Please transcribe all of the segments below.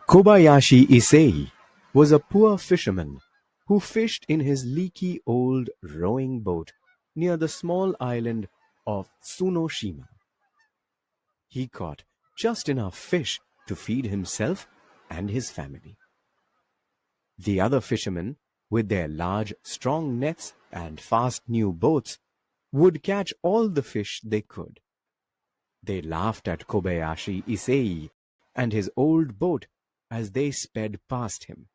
Kobayashi Issei was a poor fisherman who fished in his leaky old rowing boat near the small island of Tsunoshima. He caught just enough fish to feed himself and his family. The other fishermen, with their large, strong nets and fast new boats, would catch all the fish they could. They laughed at Kobayashi Issei and his old boat as they sped past him.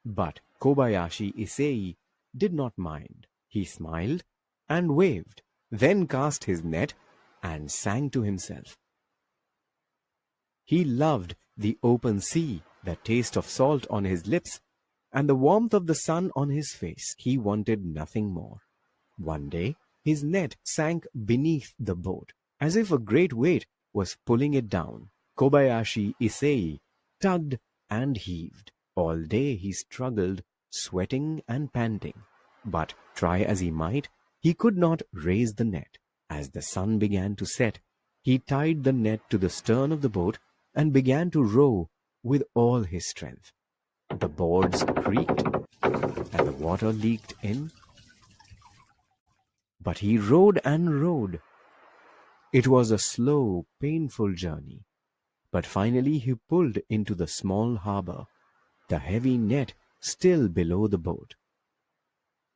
But Kobayashi Issei did not mind. He smiled and waved, then cast his net and sang to himself. He loved the open sea, the taste of salt on his lips, and the warmth of the sun on his face. He wanted nothing more. One day, his net sank beneath the boat, as if a great weight was pulling it down. Kobayashi Issei tugged and heaved. All day he struggled, sweating and panting. But try as he might, he could not raise the net. As the sun began to set, he tied the net to the stern of the boat and began to row with all his strength. The boards creaked and the water leaked in. But he rowed and rowed. It was a slow, painful journey. But finally he pulled into the small harbor, the heavy net still below the boat.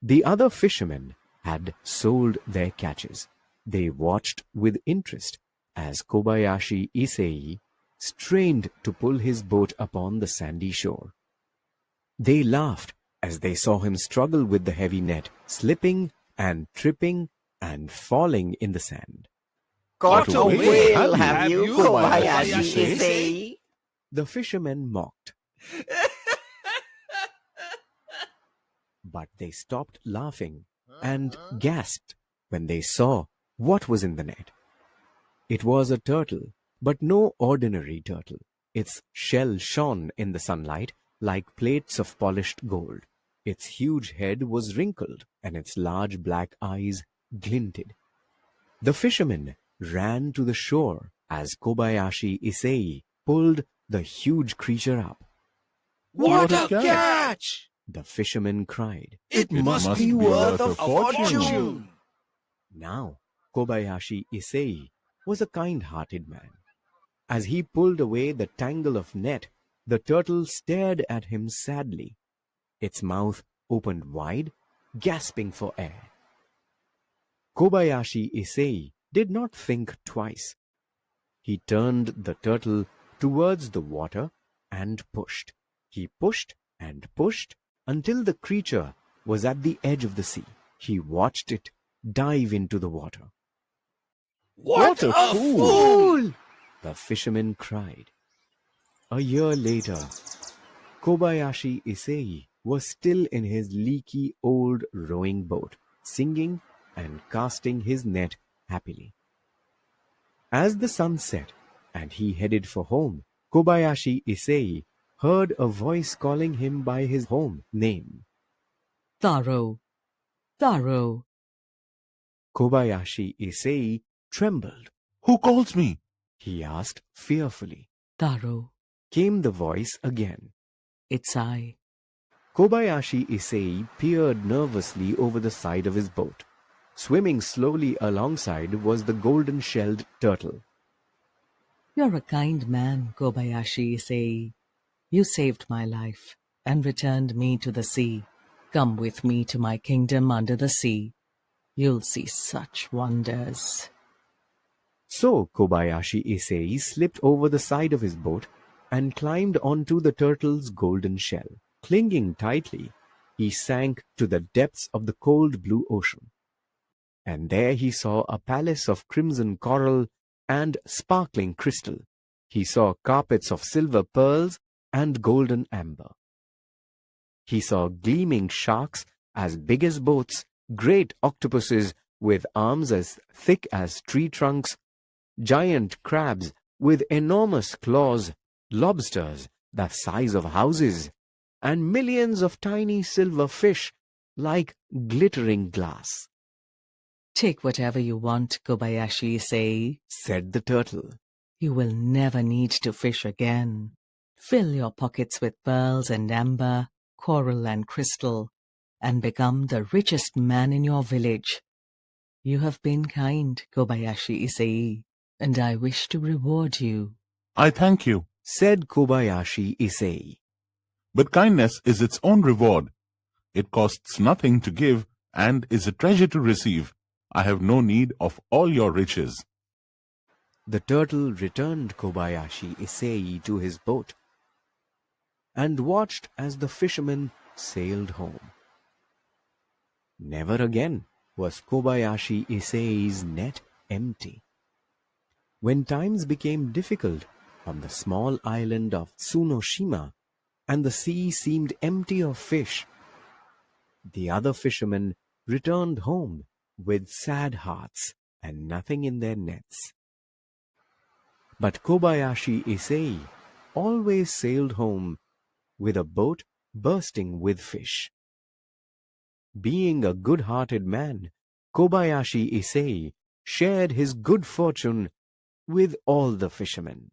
The other fishermen had sold their catches. They watched with interest as Kobayashi Issei strained to pull his boat upon the sandy shore. They laughed as they saw him struggle with the heavy net, slipping and tripping and falling in the sand. Caught a whale, have you, Kobayashi Issei? The fishermen mocked. But they stopped laughing and gasped when they saw what was in the net. It was a turtle, but no ordinary turtle. Its shell shone in the sunlight like plates of polished gold. Its huge head was wrinkled, and its large black eyes glinted. The fishermen ran to the shore as Kobayashi Issei pulled the huge creature up. What a catch! The fishermen cried. It must be worth a fortune. Now, Kobayashi Issei was a kind-hearted man. As he pulled away the tangle of net, the turtle stared at him sadly. Its mouth opened wide, gasping for air. Kobayashi Issei did not think twice. He turned the turtle towards the water and pushed. He pushed and pushed until the creature was at the edge of the sea. He watched it dive into the water. What a fool! The fishermen cried. A year later, Kobayashi Issei was still in his leaky old rowing boat, singing and casting his net happily. As the sun set and he headed for home, Kobayashi Issei heard a voice calling him by his home name. Taro, Taro. Kobayashi Issei trembled. Who calls me? He asked fearfully. Taro, Came the voice again. it's I. Kobayashi Issei peered nervously over the side of his boat. Swimming slowly alongside was the golden-shelled turtle. You're a kind man, Kobayashi Issei. You saved my life and returned me to the sea. Come with me to my kingdom under the sea. You'll see such wonders. So Kobayashi Issei slipped over the side of his boat and climbed onto the turtle's golden shell. Clinging tightly, he sank to the depths of the cold blue ocean. And there he saw a palace of crimson coral and sparkling crystal. He saw carpets of silver pearls and golden amber. He saw gleaming sharks as big as boats, great octopuses with arms as thick as tree trunks, giant crabs with enormous claws, lobsters the size of houses, and millions of tiny silver fish like glittering glass. Take whatever you want, Kobayashi Issei. Said the turtle. You will never need to fish again. Fill your pockets with pearls and amber, coral and crystal, and become the richest man in your village. You have been kind, Kobayashi Issei, and I wish to reward you. I thank you, said Kobayashi Issei. but kindness is its own reward. It costs nothing to give and is a treasure to receive. I have no need of all your riches. The turtle returned Kobayashi Issei to his boat and watched as the fisherman sailed home. Never again was Kobayashi Issei's net empty. When times became difficult on the small island of Tsunoshima and the sea seemed empty of fish, the other fishermen returned home with sad hearts and nothing in their nets. But Kobayashi Issei always sailed home with a boat bursting with fish. Being a good-hearted man, Kobayashi Issei shared his good fortune with all the fishermen.